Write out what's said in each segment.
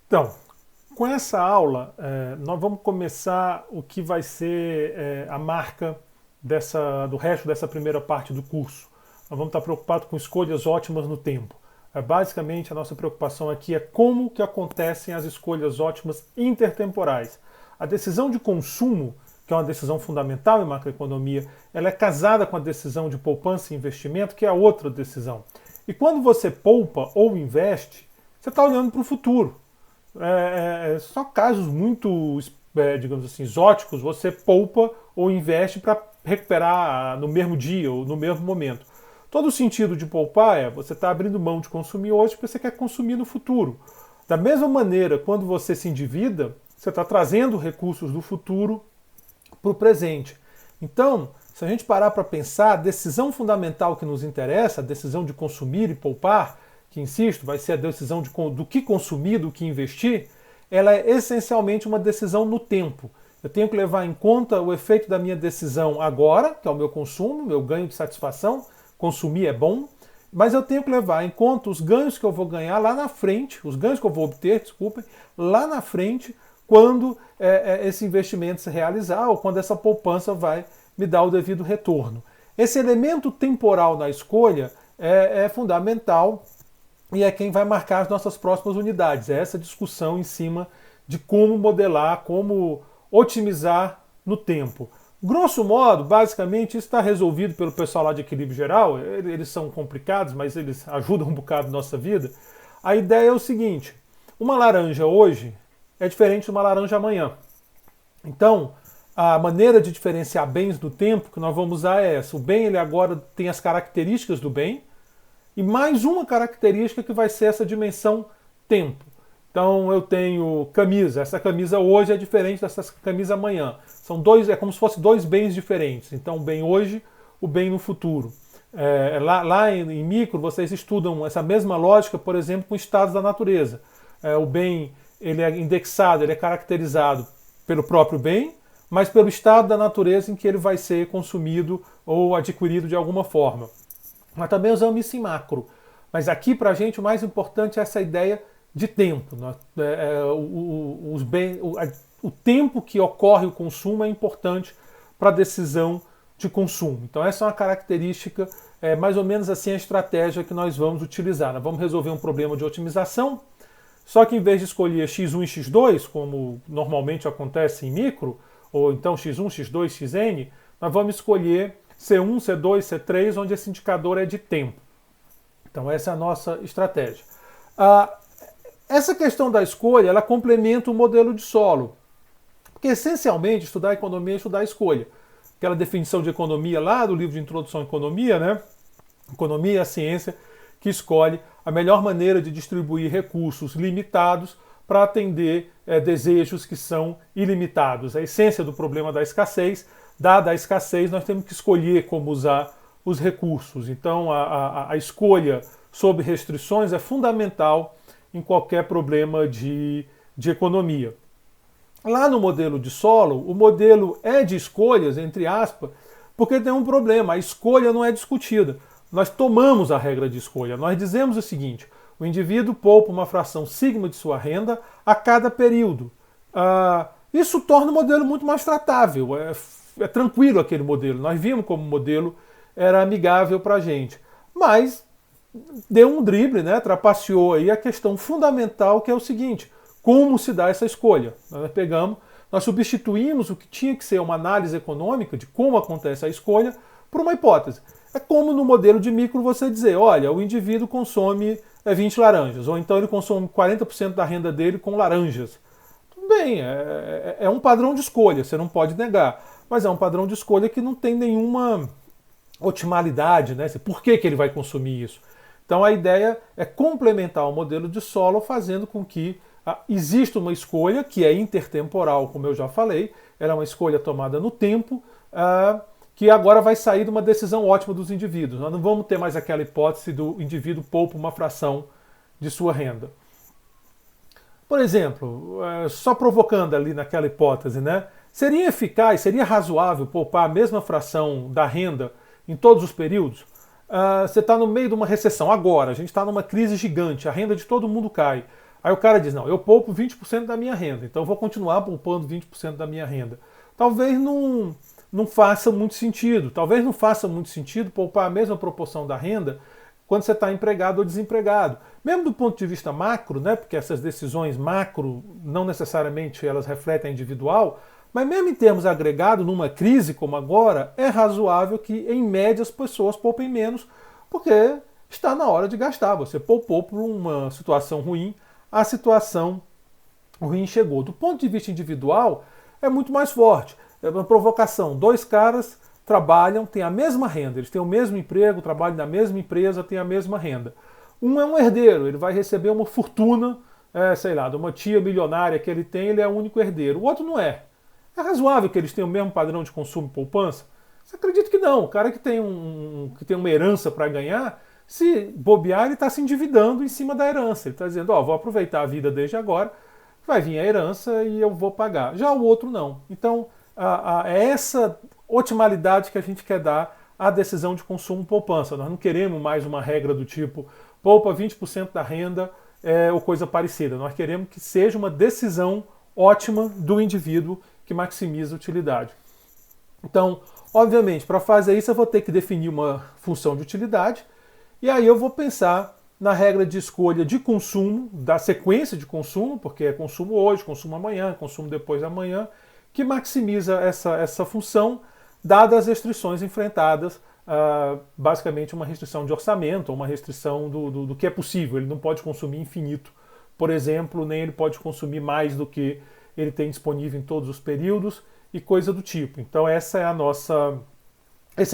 Então, com essa aula, nós vamos começar o que vai ser a marca do resto dessa primeira parte do curso. Nós vamos estar preocupados com escolhas ótimas no tempo. Basicamente, a nossa preocupação aqui é como que acontecem as escolhas ótimas intertemporais. A decisão de consumo, que é uma decisão fundamental em macroeconomia, ela é casada com a decisão de poupança e investimento, que é a outra decisão. E quando você poupa ou investe, você está olhando para o futuro. Só casos muito, digamos assim, exóticos, você poupa ou investe para recuperar no mesmo dia ou no mesmo momento. Todo o sentido de poupar é você está abrindo mão de consumir hoje porque você quer consumir no futuro. Da mesma maneira, quando você se endivida, você está trazendo recursos do futuro para o presente. Então, se a gente parar para pensar, a decisão fundamental que nos interessa, a decisão de consumir e poupar, que, insisto, vai ser a decisão do que consumir, do que investir, ela é essencialmente uma decisão no tempo. Eu tenho que levar em conta o efeito da minha decisão agora, que é o meu consumo, meu ganho de satisfação. Consumir é bom, mas eu tenho que levar em conta os ganhos que eu vou ganhar lá na frente, os ganhos que eu vou obter, desculpem, lá na frente, quando esse investimento se realizar ou quando essa poupança vai me dar o devido retorno. Esse elemento temporal na escolha é fundamental e é quem vai marcar as nossas próximas unidades. É essa discussão em cima de como modelar, como otimizar no tempo. Grosso modo, basicamente, isso está resolvido pelo pessoal lá de equilíbrio geral. Eles são complicados, mas eles ajudam um bocado na nossa vida. A ideia é o seguinte: uma laranja hoje é diferente de uma laranja amanhã. Então, a maneira de diferenciar bens do tempo que nós vamos usar é essa. O bem, ele agora tem as características do bem, e mais uma característica que vai ser essa dimensão tempo. Então eu tenho camisa. Essa camisa hoje é diferente dessa camisa amanhã. São é como se fossem dois bens diferentes. Então o bem hoje, o bem no futuro. Lá em micro vocês estudam essa mesma lógica, por exemplo, com estados da natureza. O bem ele é indexado, ele é caracterizado pelo próprio bem, mas pelo estado da natureza em que ele vai ser consumido ou adquirido de alguma forma. Mas também usamos isso em macro. Mas aqui para a gente o mais importante é essa ideia de tempo. O tempo que ocorre o consumo é importante para a decisão de consumo. Então essa é uma característica, mais ou menos assim a estratégia que nós vamos utilizar. Nós vamos resolver um problema de otimização, só que em vez de escolher x1 e x2, como normalmente acontece em micro, ou então x1, x2, xn, nós vamos escolher C1, C2, C3, onde esse indicador é de tempo. Então essa é a nossa estratégia. Essa questão da escolha, ela complementa o modelo de solo. Porque essencialmente estudar economia é estudar a escolha. Aquela definição de economia lá do livro de Introdução à Economia, né? Economia é a ciência que escolhe a melhor maneira de distribuir recursos limitados para atender desejos que são ilimitados. A essência do problema da escassez. Dada a escassez, nós temos que escolher como usar os recursos. Então, a escolha sob restrições é fundamental em qualquer problema de economia. Lá no modelo de solo, o modelo é de escolhas, entre aspas, porque tem um problema: a escolha não é discutida. Nós tomamos a regra de escolha. Nós dizemos o seguinte: o indivíduo poupa uma fração sigma de sua renda a cada período. Isso torna o modelo muito mais tratável. É tranquilo aquele modelo. Nós vimos como o modelo era amigável para a gente. Mas deu um drible, né? Trapaceou aí a questão fundamental, que é o seguinte: como se dá essa escolha? Nós substituímos o que tinha que ser uma análise econômica de como acontece a escolha por uma hipótese. É como no modelo de micro você dizer: olha, o indivíduo consome 20 laranjas, ou então ele consome 40% da renda dele com laranjas. Tudo bem, é um padrão de escolha, você não pode negar. Mas é um padrão de escolha que não tem nenhuma otimalidade, né? Por que ele vai consumir isso? Então a ideia é complementar o modelo de solo, fazendo com que exista uma escolha que é intertemporal, como eu já falei. Ela é uma escolha tomada no tempo, que agora vai sair de uma decisão ótima dos indivíduos. Nós não vamos ter mais aquela hipótese do indivíduo poupa uma fração de sua renda. Por exemplo, só provocando ali naquela hipótese, né? Seria eficaz, seria razoável poupar a mesma fração da renda em todos os períodos? Você está no meio de uma recessão agora, a gente está numa crise gigante, a renda de todo mundo cai. Aí o cara diz, não, eu poupo 20% da minha renda, então eu vou continuar poupando 20% da minha renda. Talvez não faça muito sentido. Talvez não faça muito sentido poupar a mesma proporção da renda quando você está empregado ou desempregado. Mesmo do ponto de vista macro, né, porque essas decisões macro não necessariamente elas refletem a individual, mas mesmo em termos agregados, numa crise como agora, é razoável que, em média, as pessoas poupem menos, porque está na hora de gastar. Você poupou por uma situação ruim, a situação ruim chegou. Do ponto de vista individual, é muito mais forte. É uma provocação. Dois caras trabalham, têm a mesma renda, eles têm o mesmo emprego, trabalham na mesma empresa, têm a mesma renda. Um é um herdeiro, ele vai receber uma fortuna, sei lá, de uma tia milionária que ele tem, ele é o único herdeiro. O outro não é. É razoável que eles tenham o mesmo padrão de consumo e poupança? Você acredita que não? O cara que tem uma herança para ganhar, se bobear, ele está se endividando em cima da herança. Ele está dizendo, vou aproveitar a vida desde agora, vai vir a herança e eu vou pagar. Já o outro não. Então, é essa otimalidade que a gente quer dar à decisão de consumo poupança. Nós não queremos mais uma regra do tipo poupa 20% da renda ou coisa parecida. Nós queremos que seja uma decisão ótima do indivíduo que maximiza a utilidade. Então, obviamente, para fazer isso eu vou ter que definir uma função de utilidade e aí eu vou pensar na regra de escolha de consumo, da sequência de consumo, porque é consumo hoje, consumo amanhã, consumo depois da manhã, que maximiza essa função, dadas as restrições enfrentadas, basicamente uma restrição de orçamento, uma restrição do que é possível. Ele não pode consumir infinito, por exemplo, nem ele pode consumir mais do que ele tem disponível em todos os períodos e coisa do tipo. Então esse é o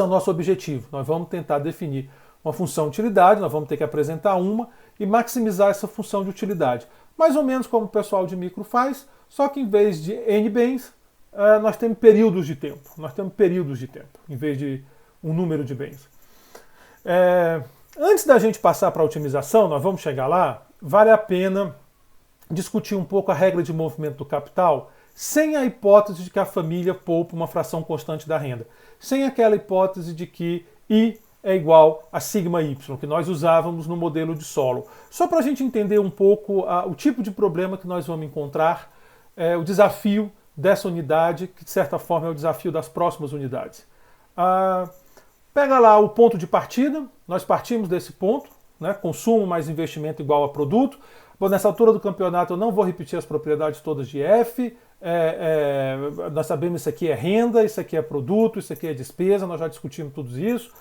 nosso objetivo. Nós vamos tentar definir uma função de utilidade, nós vamos ter que apresentar uma e maximizar essa função de utilidade. Mais ou menos como o pessoal de micro faz, só que em vez de N bens, nós temos períodos de tempo. Nós temos períodos de tempo, em vez de um número de bens. Antes da gente passar para a otimização, nós vamos chegar lá, vale a pena discutir um pouco a regra de movimento do capital sem a hipótese de que a família poupa uma fração constante da renda. Sem aquela hipótese de que I é igual a sigma Y, que nós usávamos no modelo de solo. Só para a gente entender um pouco o tipo de problema que nós vamos encontrar, o desafio dessa unidade, que de certa forma é o desafio das próximas unidades. Pega lá o ponto de partida, nós partimos desse ponto, né, consumo mais investimento igual a produto. Bom, nessa altura do campeonato eu não vou repetir as propriedades todas de F, nós sabemos isso aqui é renda, isso aqui é produto, isso aqui é despesa, nós já discutimos tudo isso.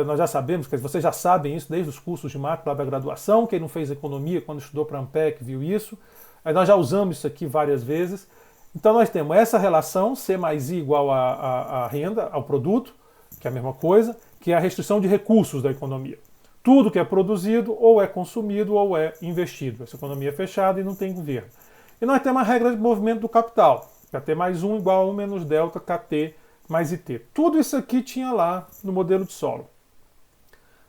Nós já sabemos, vocês já sabem isso desde os cursos de macro lá da graduação, quem não fez economia quando estudou para a Ampec viu isso. Nós já usamos isso aqui várias vezes. Então nós temos essa relação, C mais I igual a renda, ao produto, que é a mesma coisa, que é a restrição de recursos da economia. Tudo que é produzido ou é consumido ou é investido. Essa economia é fechada e não tem governo. E nós temos a regra de movimento do capital, KT mais 1 igual a 1 menos delta KT mais IT. Tudo isso aqui tinha lá no modelo de solo.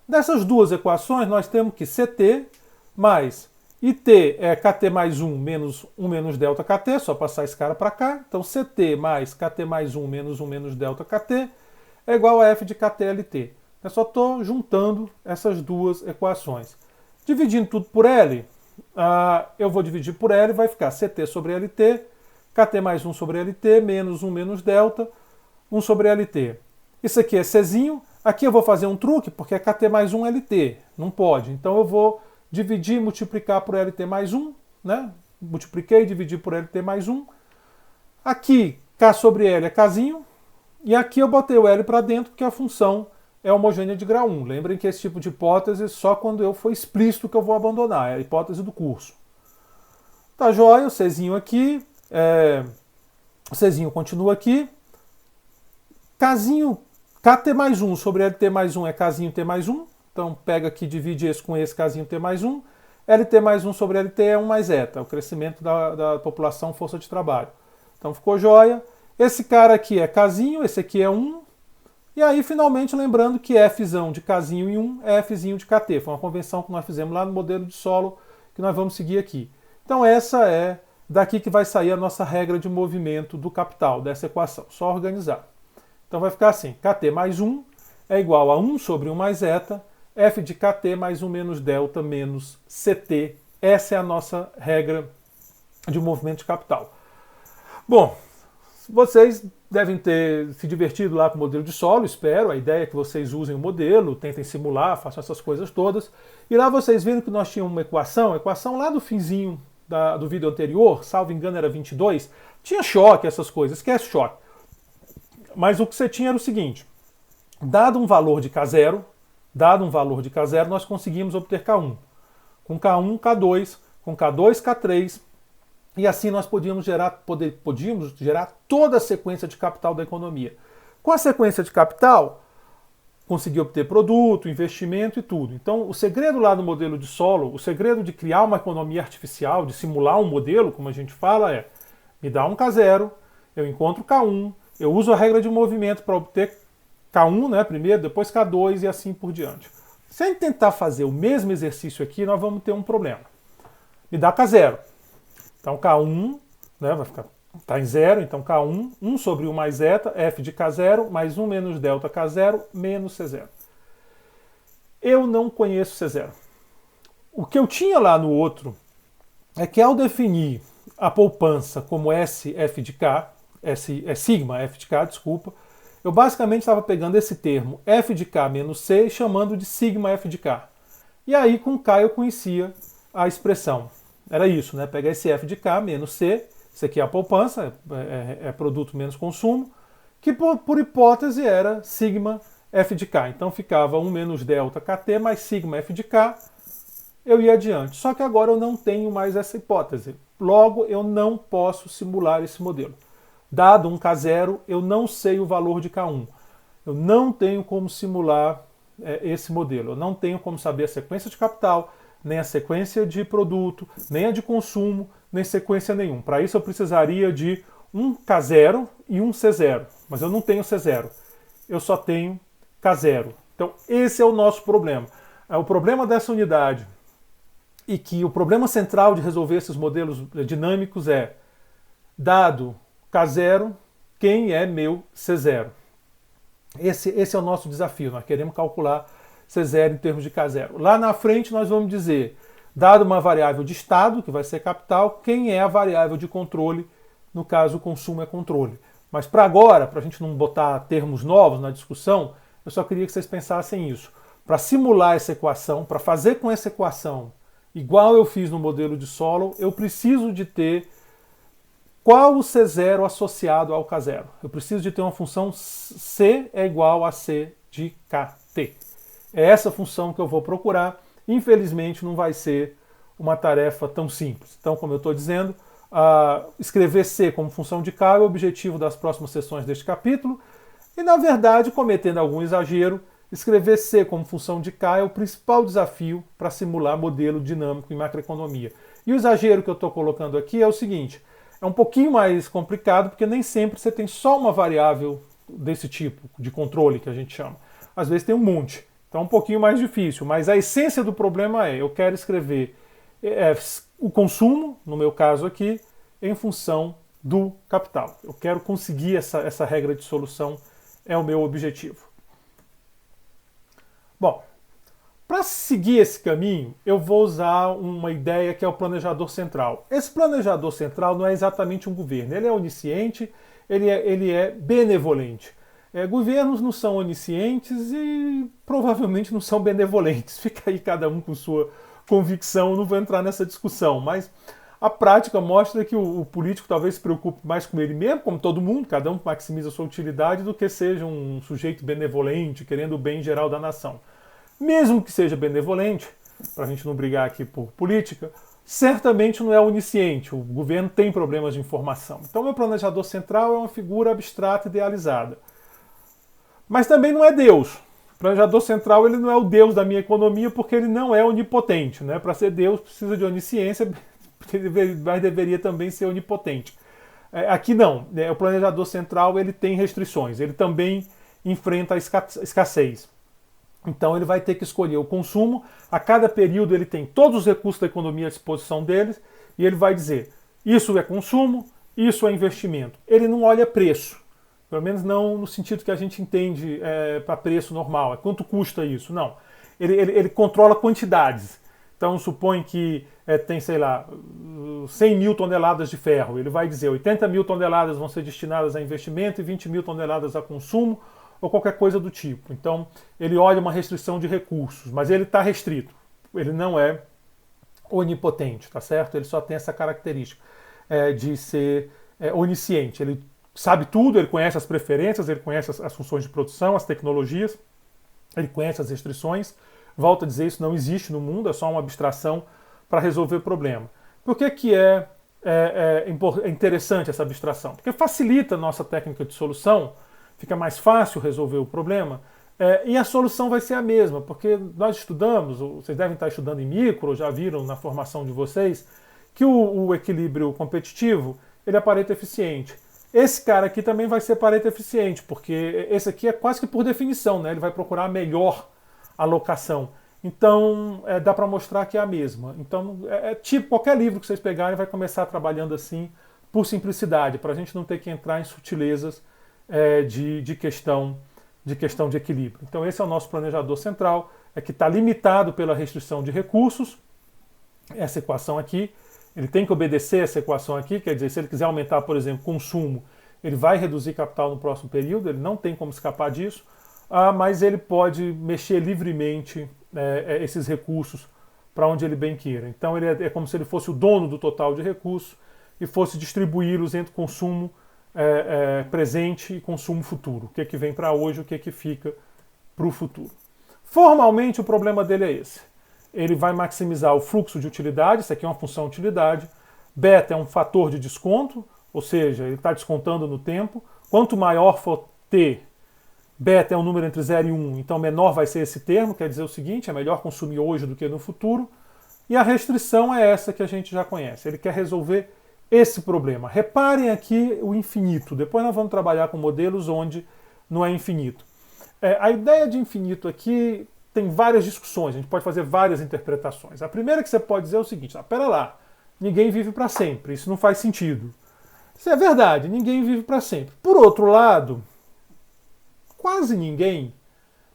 Dessas duas equações, nós temos que CT mais IT é KT mais 1 menos delta KT, só passar esse cara para cá. Então, CT mais KT mais 1 menos delta KT é igual a F de KTLT. Eu só estou juntando essas duas equações. Dividindo tudo por L, eu vou dividir por L, vai ficar CT sobre LT, KT mais 1 sobre LT, menos 1 menos delta, 1 sobre LT. Isso aqui é Czinho. Aqui eu vou fazer um truque, porque é KT mais 1 LT. Não pode. Então eu vou dividir e multiplicar por LT mais 1. Né? Multipliquei e dividi por LT mais 1. Aqui, K sobre L é Kzinho. E aqui eu botei o L para dentro, porque a função é homogênea de grau 1. Lembrem que esse tipo de hipótese só quando eu for explícito que eu vou abandonar. É a hipótese do curso. Tá joia, o Czinho aqui. O Czinho continua aqui. Kzinho, KT mais 1 sobre LT mais 1 é Kzinho T mais 1. Então pega aqui, divide esse com esse Kzinho T mais 1. LT mais 1 sobre LT é 1 mais eta, o crescimento da população força de trabalho. Então ficou joia. Esse cara aqui é Kzinho, esse aqui é 1. E aí, finalmente, lembrando que Fzão de Kzinho em 1 é Fzinho de KT. Foi uma convenção que nós fizemos lá no modelo de solo que nós vamos seguir aqui. Então essa é daqui que vai sair a nossa regra de movimento do capital, dessa equação. Só organizar. Então vai ficar assim, KT mais 1 é igual a 1 sobre 1 mais eta, F de KT mais 1 menos delta menos CT Essa é a nossa regra de movimento de capital. Bom, vocês devem ter se divertido lá com o modelo de solo, espero. A ideia é que vocês usem o modelo, tentem simular, façam essas coisas todas. E lá vocês viram que nós tínhamos uma equação lá do finzinho do vídeo anterior, salvo engano era 22, tinha choque, essas coisas, esquece choque. Mas o que você tinha era o seguinte, dado um valor de K0, nós conseguimos obter K1. Com K1, K2, com K2, K3, e assim nós podíamos gerar toda a sequência de capital da economia. Com a sequência de capital, conseguir obter produto, investimento e tudo. Então, o segredo lá do modelo de solo, o segredo de criar uma economia artificial, de simular um modelo, como a gente fala, é me dá um K0, eu encontro K1, eu uso a regra de movimento para obter K1, né, primeiro, depois K2 e assim por diante. Se a gente tentar fazer o mesmo exercício aqui, nós vamos ter um problema. Me dá K0. Então K1, né, vai ficar, tá em zero, então K1, 1 sobre 1 mais zeta, f de K0, mais 1 menos delta K0, menos C0. Eu não conheço C0. O que eu tinha lá no outro é que ao definir a poupança como S f de K, sigma f de K, desculpa, eu basicamente estava pegando esse termo f de K menos C e chamando de sigma f de K. E aí com K eu conhecia a expressão. Era isso, né? Pegar esse f de K menos C, isso aqui é a poupança, é produto menos consumo, que por hipótese era sigma f de K. Então ficava 1 menos delta Kt mais sigma f de K, eu ia adiante. Só que agora eu não tenho mais essa hipótese. Logo, eu não posso simular esse modelo. Dado um K0, eu não sei o valor de K1. Eu não tenho como simular esse modelo. Eu não tenho como saber a sequência de capital, nem a sequência de produto, nem a de consumo, nem sequência nenhuma. Para isso eu precisaria de um K0 e um C0. Mas eu não tenho C0. Eu só tenho K0. Então esse é o nosso problema. O problema dessa unidade e que o problema central de resolver esses modelos dinâmicos é, dado K0, quem é meu C0? Esse é o nosso desafio. Nós queremos calcular C0 em termos de K0. Lá na frente nós vamos dizer, dado uma variável de estado, que vai ser capital, quem é a variável de controle, no caso o consumo é controle. Mas para agora, para a gente não botar termos novos na discussão, eu só queria que vocês pensassem isso. Para simular essa equação, para fazer com essa equação igual eu fiz no modelo de solo, eu preciso de ter qual o C0 associado ao K0. Eu preciso de ter uma função C é igual a C de Kt. É essa função que eu vou procurar. Infelizmente não vai ser uma tarefa tão simples. Então, como eu estou dizendo, escrever C como função de K é o objetivo das próximas sessões deste capítulo. E, na verdade, cometendo algum exagero, escrever C como função de K é o principal desafio para simular modelo dinâmico em macroeconomia. E o exagero que eu estou colocando aqui é o seguinte, é um pouquinho mais complicado porque nem sempre você tem só uma variável desse tipo, de controle que a gente chama. Às vezes tem um monte. Então é um pouquinho mais difícil, mas a essência do problema é, eu quero escrever o consumo, no meu caso aqui, em função do capital. Eu quero conseguir essa regra de solução, é o meu objetivo. Bom, para seguir esse caminho, eu vou usar uma ideia que é o planejador central. Esse planejador central não é exatamente um governo, ele é onisciente, ele é benevolente. Governos não são oniscientes e provavelmente não são benevolentes. Fica aí cada um com sua convicção, não vou entrar nessa discussão, mas a prática mostra que o político talvez se preocupe mais com ele mesmo, como todo mundo, cada um maximiza a sua utilidade, do que seja um sujeito benevolente, querendo o bem geral da nação. Mesmo que seja benevolente, para a gente não brigar aqui por política, certamente não é onisciente, o governo tem problemas de informação. Então, meu planejador central é uma figura abstrata idealizada. Mas também não é Deus. O planejador central ele não é o Deus da minha economia porque ele não é onipotente. Né? Para ser Deus precisa de onisciência, mas deveria também ser onipotente. Aqui não. O planejador central ele tem restrições, ele também enfrenta a escassez. Então ele vai ter que escolher o consumo, a cada período ele tem todos os recursos da economia à disposição deles, e ele vai dizer, isso é consumo, isso é investimento. Ele não olha preço, pelo menos não no sentido que a gente entende para preço normal, quanto custa isso, não. Ele controla quantidades. Então supõe que tem, sei lá, 100 mil toneladas de ferro. Ele vai dizer 80 mil toneladas vão ser destinadas a investimento e 20 mil toneladas a consumo ou qualquer coisa do tipo. Então, ele olha uma restrição de recursos, mas ele está restrito. Ele não é onipotente, tá certo? Ele só tem essa característica de ser onisciente. Ele sabe tudo, ele conhece as preferências, ele conhece as funções de produção, as tecnologias, ele conhece as restrições. Volto a dizer, isso não existe no mundo, é só uma abstração para resolver o problema. Por que é interessante essa abstração? Porque facilita a nossa técnica de solução, fica mais fácil resolver o problema, e a solução vai ser a mesma, porque nós estudamos, vocês devem estar estudando em micro, já viram na formação de vocês, que o equilíbrio competitivo ele é Pareto eficiente. Esse cara aqui também vai ser Pareto eficiente, porque esse aqui é quase que por definição, né? Ele vai procurar a melhor alocação. Então, dá para mostrar que é a mesma. Então, tipo, qualquer livro que vocês pegarem vai começar trabalhando assim, por simplicidade, para a gente não ter que entrar em sutilezas de questão de equilíbrio. Então, esse é o nosso planejador central, que está limitado pela restrição de recursos, essa equação aqui. Ele tem que obedecer essa equação aqui, quer dizer, se ele quiser aumentar, por exemplo, consumo, ele vai reduzir capital no próximo período, ele não tem como escapar disso, mas ele pode mexer livremente esses recursos para onde ele bem queira. Então ele é como se ele fosse o dono do total de recursos e fosse distribuí-los entre consumo presente e consumo futuro. O que vem para hoje, o que fica para o futuro. Formalmente o problema dele é esse. Ele vai maximizar o fluxo de utilidade, isso aqui é uma função utilidade. Beta é um fator de desconto, ou seja, ele está descontando no tempo. Quanto maior for T, beta é um número entre 0 e 1, então menor vai ser esse termo, quer dizer o seguinte, é melhor consumir hoje do que no futuro. E a restrição é essa que a gente já conhece, ele quer resolver esse problema. Reparem aqui o infinito, depois nós vamos trabalhar com modelos onde não é infinito. A ideia de infinito aqui tem várias discussões, a gente pode fazer várias interpretações. A primeira que você pode dizer é o seguinte, pera lá, ninguém vive para sempre, isso não faz sentido. Isso é verdade, ninguém vive para sempre. Por outro lado, quase ninguém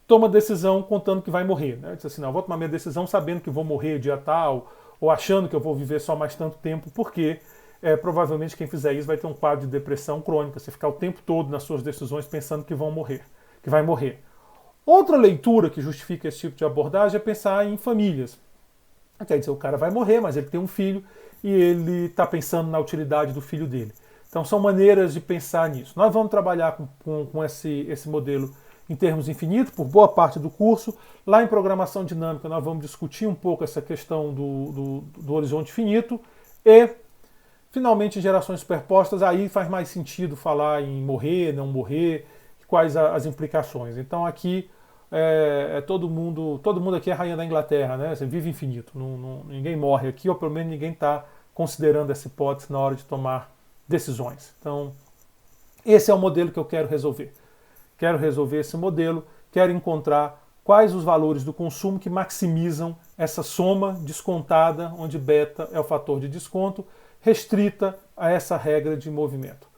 toma decisão contando que vai morrer. Né? Diz assim, não, eu vou tomar minha decisão sabendo que vou morrer dia tal, ou achando que eu vou viver só mais tanto tempo, porque provavelmente quem fizer isso vai ter um quadro de depressão crônica, você ficar o tempo todo nas suas decisões pensando que vai morrer. Outra leitura que justifica esse tipo de abordagem é pensar em famílias. Quer dizer, o cara vai morrer, mas ele tem um filho e ele está pensando na utilidade do filho dele. Então são maneiras de pensar nisso. Nós vamos trabalhar com esse modelo em termos infinitos por boa parte do curso. Lá em programação dinâmica nós vamos discutir um pouco essa questão do horizonte finito. E, finalmente, em gerações superpostas, aí faz mais sentido falar em morrer, não morrer, quais as implicações. Então aqui todo mundo aqui é rainha da Inglaterra, né? Você vive infinito, ninguém morre aqui, ou pelo menos ninguém está considerando essa hipótese na hora de tomar decisões. Então, esse é o modelo que eu quero resolver. Quero resolver esse modelo, quero encontrar quais os valores do consumo que maximizam essa soma descontada, onde beta é o fator de desconto, restrita a essa regra de movimento.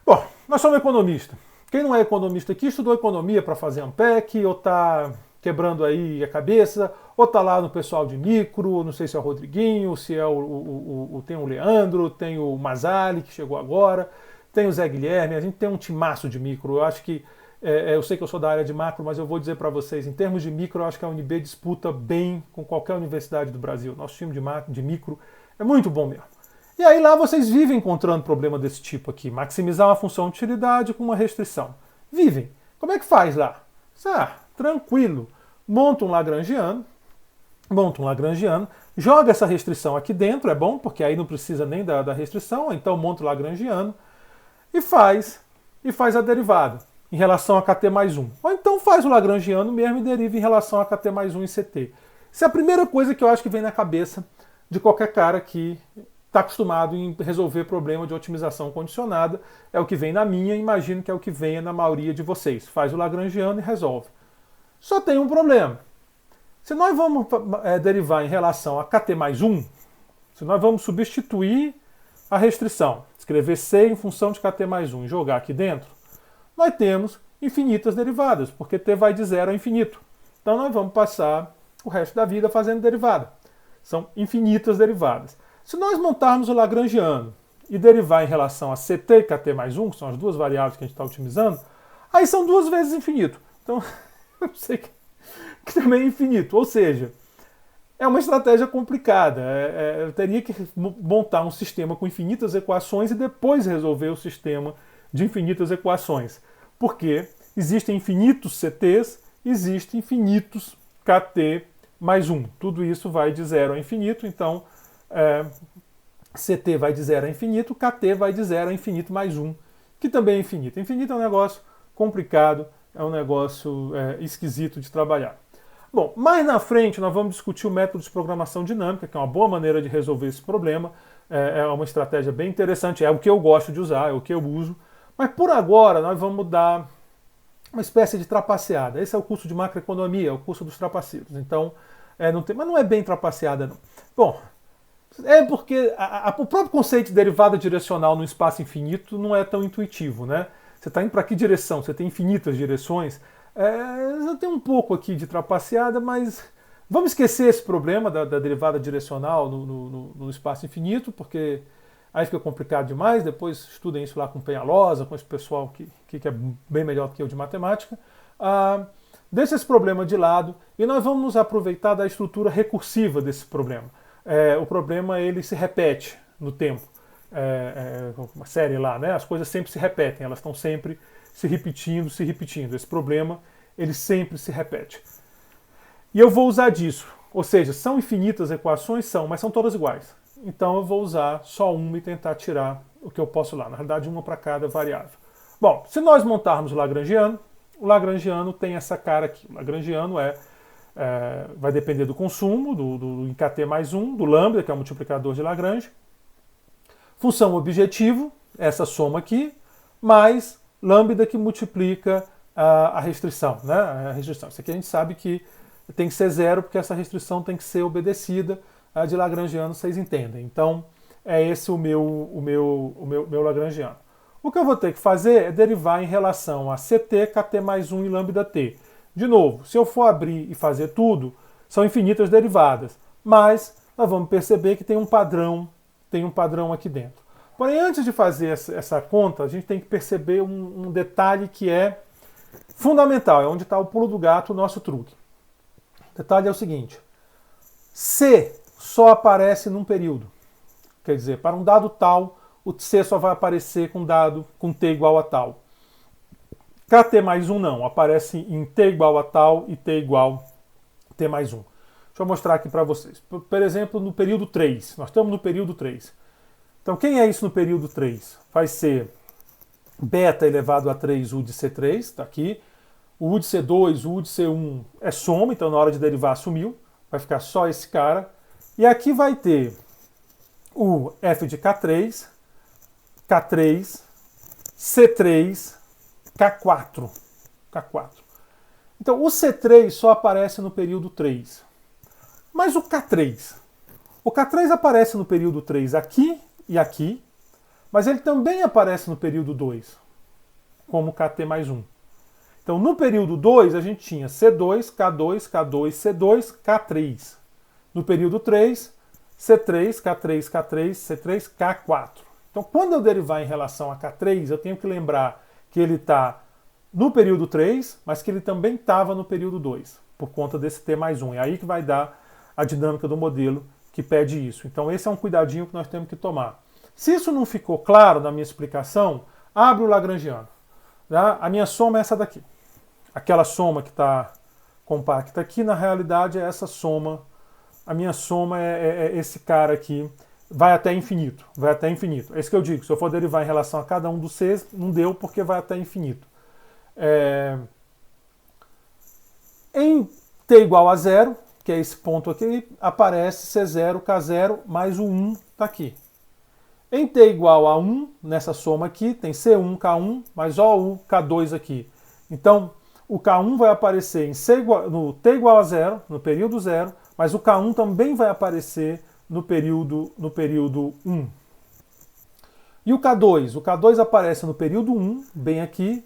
Bom, nós somos economistas. Quem não é economista aqui estudou economia para fazer Ampec, ou está quebrando aí a cabeça, ou está lá no pessoal de micro, não sei se é o Rodriguinho, se é tem o Leandro, tem o Masali, que chegou agora, tem o Zé Guilherme, a gente tem um timaço de micro. Eu acho que, eu sei que eu sou da área de macro, mas eu vou dizer para vocês, em termos de micro, eu acho que a UNB disputa bem com qualquer universidade do Brasil. Nosso time de micro é muito bom mesmo. E aí lá vocês vivem encontrando problema desse tipo aqui, maximizar uma função de utilidade com uma restrição. Vivem. Como é que faz lá? Tranquilo. Monta um Lagrangiano, joga essa restrição aqui dentro, é bom, porque aí não precisa nem da restrição, então monta o Lagrangiano e faz a derivada em relação a KT mais 1. Ou então faz o Lagrangiano mesmo e deriva em relação a KT mais 1 em CT. Essa é a primeira coisa que eu acho que vem na cabeça de qualquer cara que está acostumado em resolver problema de otimização condicionada. É o que vem na minha, imagino que é o que venha na maioria de vocês. Faz o Lagrangiano e resolve. Só tem um problema. Se nós vamos derivar em relação a KT mais 1, se nós vamos substituir a restrição, escrever C em função de KT mais 1 e jogar aqui dentro, nós temos infinitas derivadas, porque T vai de 0 a infinito. Então nós vamos passar o resto da vida fazendo derivada. São infinitas derivadas. Se nós montarmos o lagrangiano e derivar em relação a CT e KT mais 1, que são as duas variáveis que a gente está otimizando, aí são duas vezes infinito. Então, eu sei que também é infinito. Ou seja, é uma estratégia complicada. Eu teria que montar um sistema com infinitas equações e depois resolver o sistema de infinitas equações. Porque existem infinitos CTs, existem infinitos KT mais 1. Tudo isso vai de 0 a infinito, então CT vai de 0 a infinito, KT vai de 0 a infinito mais 1, que também é infinito. Infinito é um negócio complicado, é um negócio esquisito de trabalhar. Bom, mais na frente nós vamos discutir o método de programação dinâmica, que é uma boa maneira de resolver esse problema. É uma estratégia bem interessante, é o que eu gosto de usar, é o que eu uso. Mas por agora nós vamos dar uma espécie de trapaceada. Esse é o curso de macroeconomia, é o curso dos trapaceiros. Então, mas não é bem trapaceada, não. Bom, é porque o próprio conceito de derivada direcional no espaço infinito não é tão intuitivo, né? Você está indo para que direção? Você tem infinitas direções. Já tem um pouco aqui de trapaceada, mas vamos esquecer esse problema da derivada direcional no espaço infinito, porque aí fica complicado demais. Depois estudem isso lá com Penhalosa, com esse pessoal que é bem melhor do que eu de matemática. Deixa esse problema de lado e nós vamos nos aproveitar da estrutura recursiva desse problema. O problema ele se repete no tempo. Uma série lá, né? As coisas sempre se repetem, elas estão sempre se repetindo, se repetindo. Esse problema, ele sempre se repete. E eu vou usar disso. Ou seja, são infinitas equações? São, mas são todas iguais. Então eu vou usar só uma e tentar tirar o que eu posso lá. Na realidade, uma para cada variável. Bom, se nós montarmos o Lagrangiano tem essa cara aqui. O Lagrangiano vai depender do consumo, do em KT mais 1, do lambda, que é o multiplicador de Lagrange. Função objetivo, essa soma aqui, mais lambda que multiplica a restrição, né? A restrição. Isso aqui a gente sabe que tem que ser zero, porque essa restrição tem que ser obedecida. A de Lagrangiano vocês entendem. Então, é esse o meu Lagrangiano. O que eu vou ter que fazer é derivar em relação a CT, KT mais 1 e lambda t. De novo, se eu for abrir e fazer tudo, são infinitas derivadas. Mas nós vamos perceber que tem um padrão aqui dentro. Porém, antes de fazer essa conta, a gente tem que perceber um detalhe que é fundamental, é onde está o pulo do gato, o nosso truque. O detalhe é o seguinte: C só aparece num período. Quer dizer, para um dado tal, o C só vai aparecer com T igual a tal. KT mais 1 não, aparece em T igual a tal e T igual a T mais 1. Deixa eu mostrar aqui para vocês. Por exemplo, no período 3. Nós estamos no período 3. Então, quem é isso no período 3? Vai ser beta elevado a 3U de C3, está aqui. O U de C2, o U de C1 é soma, então na hora de derivar sumiu. Vai ficar só esse cara. E aqui vai ter o F de K3, K3, C3, K4. K4. Então, o C3 só aparece no período 3. Mas o K3? O K3 aparece no período 3 aqui e aqui, mas ele também aparece no período 2, como KT mais 1. Então, no período 2, a gente tinha C2, K2, K2, C2, K3. No período 3, C3, K3, K3, C3, K4. Então, quando eu derivar em relação a K3, eu tenho que lembrar que ele está no período 3, mas que ele também estava no período 2, por conta desse T mais 1. É aí que vai dar a dinâmica do modelo que pede isso. Então, esse é um cuidadinho que nós temos que tomar. Se isso não ficou claro na minha explicação, abre o Lagrangiano. Tá? A minha soma é essa daqui. Aquela soma que está compacta aqui, na realidade, é essa soma. A minha soma é esse cara aqui. Vai até infinito. Vai até infinito. É isso que eu digo. Se eu for derivar em relação a cada um dos Cs, não deu porque vai até infinito. Em T igual a 0, que é esse ponto aqui, aparece C0, K0, mais o 1 está aqui. Em T igual a 1, nessa soma aqui, tem C1, K1, mais o K2 aqui. Então, o K1 vai aparecer no T igual a 0, no período 0, mas o K1 também vai aparecer no período 1. E o K2? O K2 aparece no período 1, bem aqui,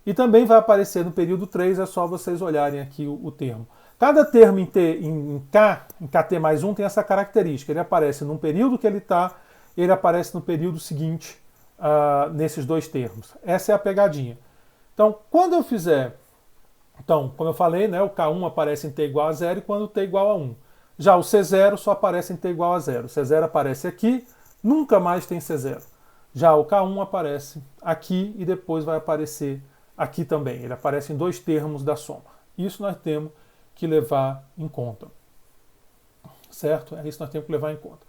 e também vai aparecer no período 3, é só vocês olharem aqui o termo. Cada termo em K, em KT mais 1, tem essa característica. Ele aparece num período que ele está, ele aparece no período seguinte, nesses dois termos. Essa é a pegadinha. Então, quando eu fizer... Então, como eu falei, né, o K1 aparece em T igual a 0 e quando T igual a 1. Já o C0 só aparece em T igual a 0. O C0 aparece aqui, nunca mais tem C0. Já o K1 aparece aqui e depois vai aparecer aqui também. Ele aparece em dois termos da soma. Isso nós temos que levar em conta. Certo? É isso que nós temos que levar em conta.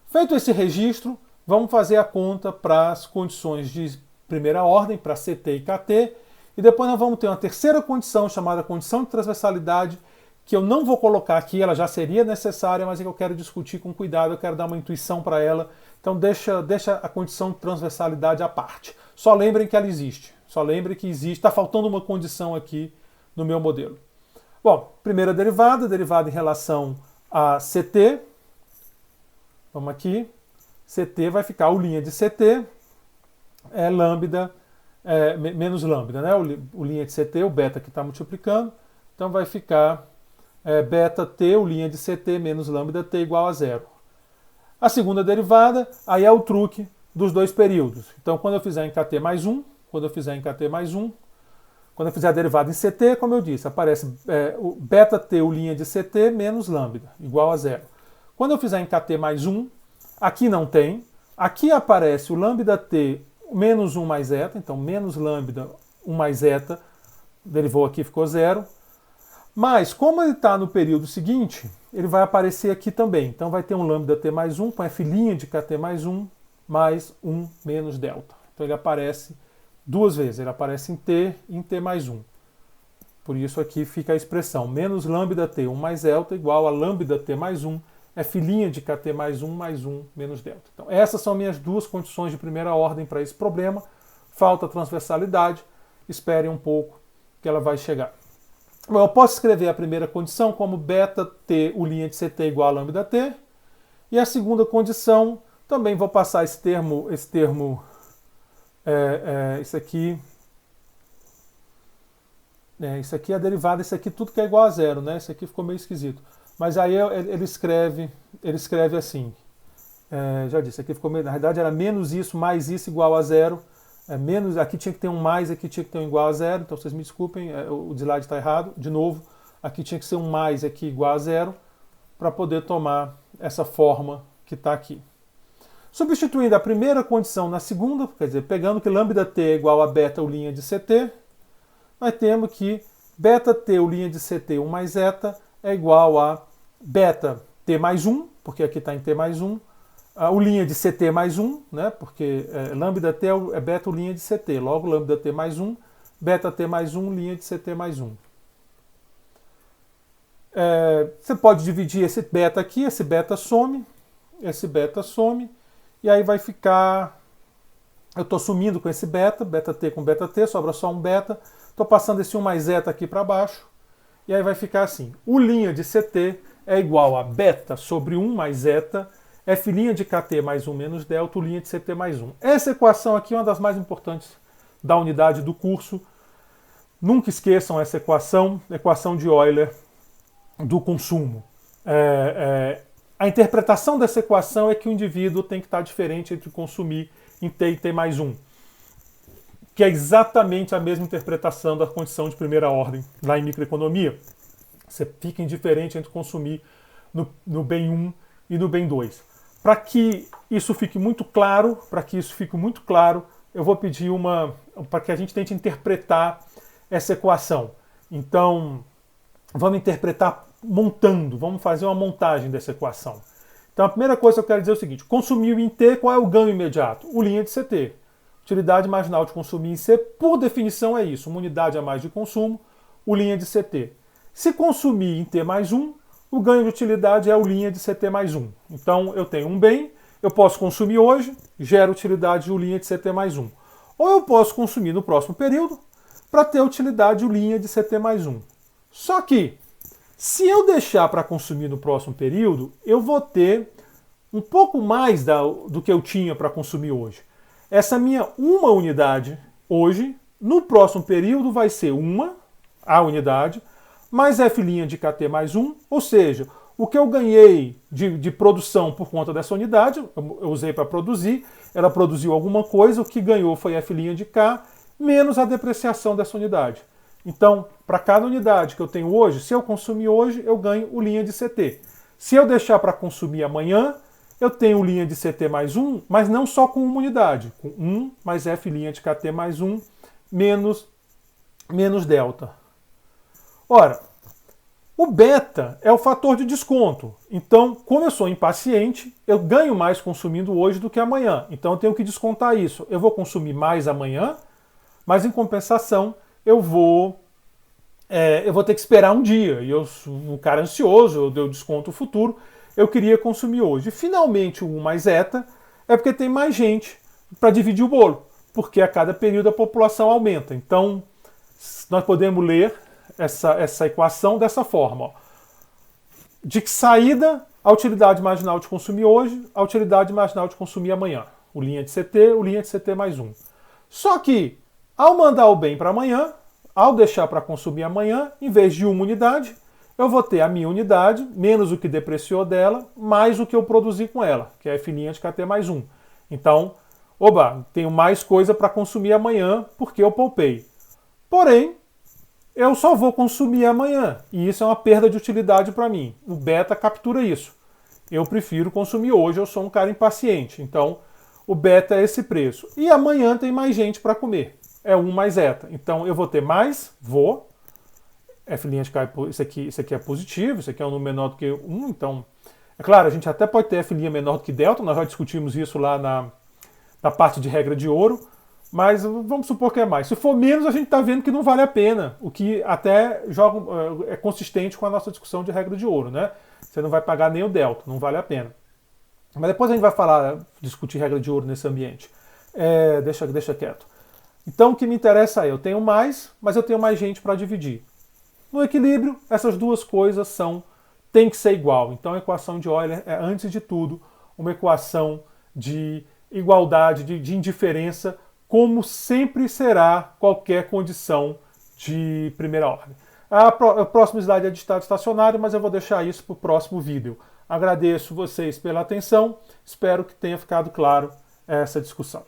Feito esse registro, vamos fazer a conta para as condições de primeira ordem, para CT e KT, e depois nós vamos ter uma terceira condição, chamada condição de transversalidade, que eu não vou colocar aqui, ela já seria necessária, mas é que eu quero discutir com cuidado, eu quero dar uma intuição para ela. Então deixa a condição de transversalidade à parte. Só lembrem que ela existe. Só lembrem que existe. Está faltando uma condição aqui no meu modelo. Bom, primeira derivada em relação a CT. Vamos aqui. CT vai ficar, o linha de CT é lambda, menos lambda, né? O linha de CT, o beta que está multiplicando. Então vai ficar beta T, o linha de CT menos lambda T igual a 0. A segunda derivada, aí é o truque dos dois períodos. Então quando eu fizer em KT mais 1, quando eu fizer a derivada em CT, como eu disse, aparece o beta T, o linha de CT menos lambda, igual a 0. Quando eu fizer em KT mais 1, aqui não tem. Aqui aparece o lambda T menos 1 mais eta, então menos lambda 1 mais eta, derivou aqui, ficou 0. Mas, como ele está no período seguinte, ele vai aparecer aqui também. Então vai ter um lambda T mais 1 com F' de KT mais 1 menos delta. Então ele aparece duas vezes, ele aparece em T e em T mais 1. Por isso aqui fica a expressão menos lambda T 1 mais delta igual a lambda T mais 1, F' de KT mais 1 menos delta. Então essas são minhas duas condições de primeira ordem para esse problema. Falta transversalidade, esperem um pouco que ela vai chegar. Bom, eu posso escrever a primeira condição como beta T, o linha de CT igual a lambda T. E a segunda condição, também vou passar esse termo isso aqui é a derivada, isso aqui tudo que é igual a 0, né? Isso aqui ficou meio esquisito. Mas aí ele escreve assim. Já disse, aqui ficou meio, na verdade era menos isso mais isso igual a 0. Menos, aqui tinha que ter um mais, aqui tinha que ter um igual a 0, então vocês me desculpem, o slide está errado. De novo, aqui tinha que ser um mais aqui igual a 0, para poder tomar essa forma que está aqui. Substituindo a primeira condição na segunda, quer dizer, pegando que lambda T é igual a beta, o linha de CT, nós temos que beta T, o linha de CT 1 mais eta, é igual a beta T mais 1, porque aqui está em T mais 1, o linha de CT mais 1, né, porque lambda T é beta o linha de CT, logo lambda T mais 1, beta T mais 1, linha de CT mais 1. Você pode dividir esse beta aqui, esse beta some, e aí vai ficar, eu estou sumindo com esse beta T com beta T, sobra só um beta, estou passando esse 1 mais eta aqui para baixo, e aí vai ficar assim, o linha de CT é igual a beta sobre 1 mais eta, F' de KT mais 1 menos delta, o linha de CT mais 1. Essa equação aqui é uma das mais importantes da unidade do curso. Nunca esqueçam essa equação de Euler do consumo. A interpretação dessa equação é que o indivíduo tem que estar diferente entre consumir em T e T mais 1, que é exatamente a mesma interpretação da condição de primeira ordem lá em microeconomia. Você fica indiferente entre consumir no bem 1 e no bem 2. Para que isso fique muito claro, eu vou pedir para que a gente tente interpretar essa equação. Então, vamos interpretar montando, vamos fazer uma montagem dessa equação. Então, a primeira coisa que eu quero dizer é o seguinte: consumiu em T, qual é o ganho imediato? O linha de CT. Utilidade marginal de consumir em C, por definição, é isso, uma unidade a mais de consumo, o linha de CT. Se consumir em T mais 1, o ganho de utilidade é o linha de CT mais 1. Então, eu tenho um bem, eu posso consumir hoje, gera utilidade de o linha de CT mais 1. Ou eu posso consumir no próximo período, para ter utilidade de linha de CT mais 1. Só que, se eu deixar para consumir no próximo período, eu vou ter um pouco mais do que eu tinha para consumir hoje. Essa minha uma unidade hoje, no próximo período vai ser a unidade, mais F' de KT mais 1, ou seja, o que eu ganhei de produção por conta dessa unidade, eu usei para produzir, ela produziu alguma coisa, o que ganhou foi F' de K, menos a depreciação dessa unidade. Então, para cada unidade que eu tenho hoje, se eu consumir hoje, eu ganho o linha de CT. Se eu deixar para consumir amanhã, eu tenho linha de CT mais 1, mas não só com uma unidade, com 1 mais F' de KT mais 1, menos delta. Ora, o beta é o fator de desconto. Então, como eu sou impaciente, eu ganho mais consumindo hoje do que amanhã. Então, eu tenho que descontar isso. Eu vou consumir mais amanhã, mas em compensação, eu vou ter que esperar um dia. E eu sou um cara ansioso, eu desconto o futuro, eu queria consumir hoje. E, finalmente, o 1 mais eta é porque tem mais gente para dividir o bolo, porque a cada período a população aumenta. Então, nós podemos ler essa equação dessa forma. Ó. De saída, a utilidade marginal de consumir hoje, a utilidade marginal de consumir amanhã. O linha de CT, o linha de CT mais 1. Só que, ao mandar o bem para amanhã, ao deixar para consumir amanhã, em vez de uma unidade, eu vou ter a minha unidade, menos o que depreciou dela, mais o que eu produzi com ela, que é F' de KT mais 1. Então, tenho mais coisa para consumir amanhã porque eu poupei. Porém, eu só vou consumir amanhã, e isso é uma perda de utilidade para mim. O beta captura isso. Eu prefiro consumir hoje, eu sou um cara impaciente. Então, o beta é esse preço. E amanhã tem mais gente para comer. É 1 mais eta. Então, eu vou ter mais, F' de K, isso aqui é positivo, isso aqui é um número menor do que 1. Então, é claro, a gente até pode ter F' menor do que delta, nós já discutimos isso lá na parte de regra de ouro. Mas vamos supor que é mais. Se for menos, a gente está vendo que não vale a pena, o que até é consistente com a nossa discussão de regra de ouro, né? Você não vai pagar nem o delta, não vale a pena. Mas depois a gente vai discutir regra de ouro nesse ambiente. Deixa quieto. Então o que me interessa eu tenho mais, mas eu tenho mais gente para dividir. No equilíbrio, essas duas coisas tem que ser igual. Então a equação de Euler é, antes de tudo, uma equação de igualdade, de indiferença, como sempre será qualquer condição de primeira ordem. A próxima slide é de estado estacionário, mas eu vou deixar isso para o próximo vídeo. Agradeço vocês pela atenção, espero que tenha ficado claro essa discussão.